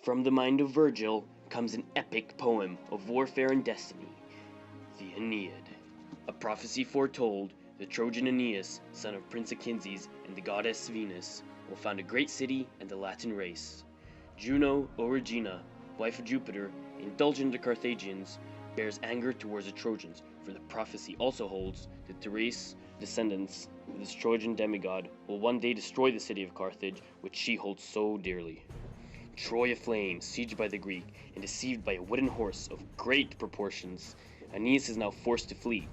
From the mind of Virgil comes an epic poem of warfare and destiny, the Aeneid. A prophecy foretold the Trojan Aeneas, son of Prince Aeneas and the goddess Venus, will found a great city and a Latin race. Juno, O Regina, wife of Jupiter, indulgent to Carthaginians, bears anger towards the Trojans, for the prophecy also holds that the race descendants of this Trojan demigod will one day destroy the city of Carthage, which she holds so dearly. Troy aflame, sieged by the Greek, and deceived by a wooden horse of great proportions, Aeneas is now forced to flee.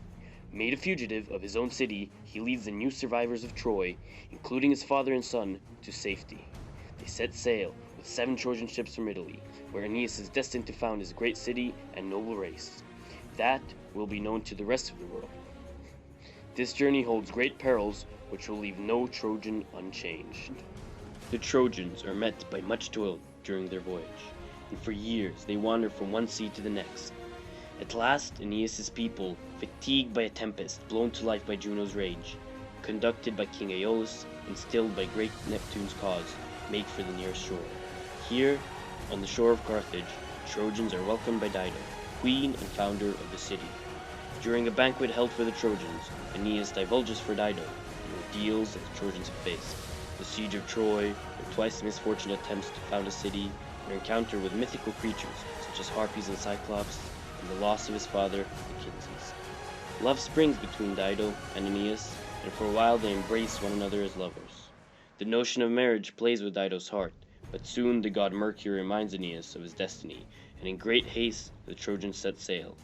Made a fugitive of his own city, he leads the new survivors of Troy, including his father and son, to safety. They set sail with 7 Trojan ships from Italy, where Aeneas is destined to found his great city and noble race. That will be known to the rest of the world. This journey holds great perils, which will leave no Trojan unchanged. The Trojans are met by much toil during their voyage, and for years they wander from one sea to the next. At last, Aeneas' people, fatigued by a tempest blown to life by Juno's rage, conducted by King Aeolus and stilled by great Neptune's cause, make for the nearest shore. Here, on the shore of Carthage, Trojans are welcomed by Dido, queen and founder of the city. During a banquet held for the Trojans, Aeneas divulges for Dido the ordeals that the Trojans have faced: the siege of Troy, their twice misfortunate attempts to found a city, their encounter with mythical creatures such as harpies and cyclops, and the loss of his father, Aeneas. Love springs between Dido and Aeneas, and for a while they embrace one another as lovers. The notion of marriage plays with Dido's heart, but soon the god Mercury reminds Aeneas of his destiny, and in great haste the Trojans set sail.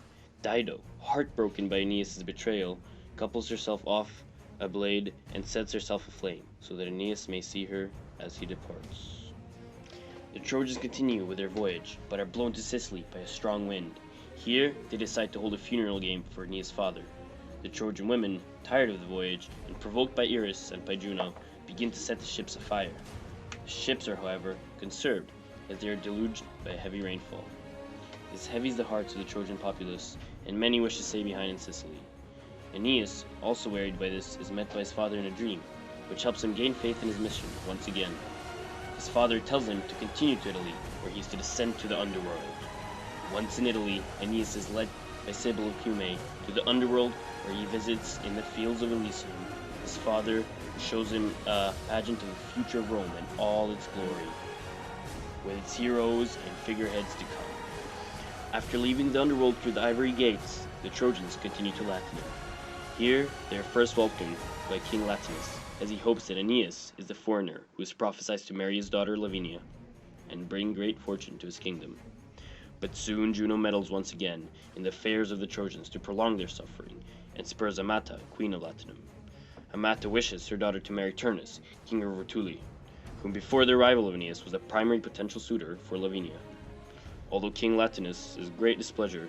Dido, heartbroken by Aeneas' betrayal, couples herself off a blade and sets herself aflame, so that Aeneas may see her as he departs. The Trojans continue with their voyage, but are blown to Sicily by a strong wind. Here, they decide to hold a funeral game for Aeneas' father. The Trojan women, tired of the voyage, and provoked by Eris and by Juno, begin to set the ships afire. The ships are, however, conserved, as they are deluged by a heavy rainfall. This heavies the hearts of the Trojan populace, and many wish to stay behind in Sicily. Aeneas, also worried by this, is met by his father in a dream, which helps him gain faith in his mission once again. His father tells him to continue to Italy, where he is to descend to the underworld. Once in Italy, Aeneas is led by Sibyl of Cumae to the underworld, where he visits in the fields of Elysium his father, who shows him a pageant of the future of Rome and all its glory, with its heroes and figureheads to come. After leaving the underworld through the ivory gates, the Trojans continue to Latium. Here, they are first welcomed by King Latinus, as he hopes that Aeneas is the foreigner who is prophesied to marry his daughter Lavinia and bring great fortune to his kingdom. But soon Juno meddles once again in the affairs of the Trojans to prolong their suffering, and spurs Amata, queen of Latinum. Amata wishes her daughter to marry Turnus, king of Rutuli, whom before the arrival of Aeneas was a primary potential suitor for Lavinia. Although King Latinus is great displeasure,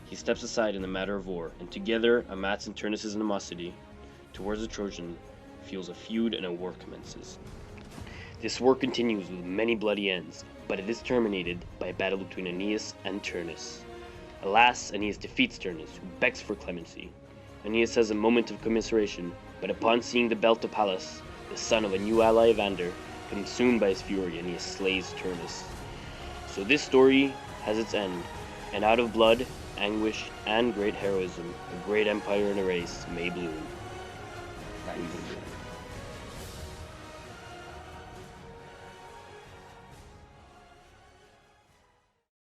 he steps aside in the matter of war, and together Amata's and Turnus' animosity towards the Trojan fuels a feud and a war commences. This war continues with many bloody ends, but it is terminated by a battle between Aeneas and Turnus. Alas, Aeneas defeats Turnus, who begs for clemency. Aeneas has a moment of commiseration, but upon seeing the belt of Pallas, the son of a new ally Evander, consumed by his fury, Aeneas slays Turnus. So this story has its end, and out of blood, anguish, and great heroism, a great empire and a race may bloom. Nice.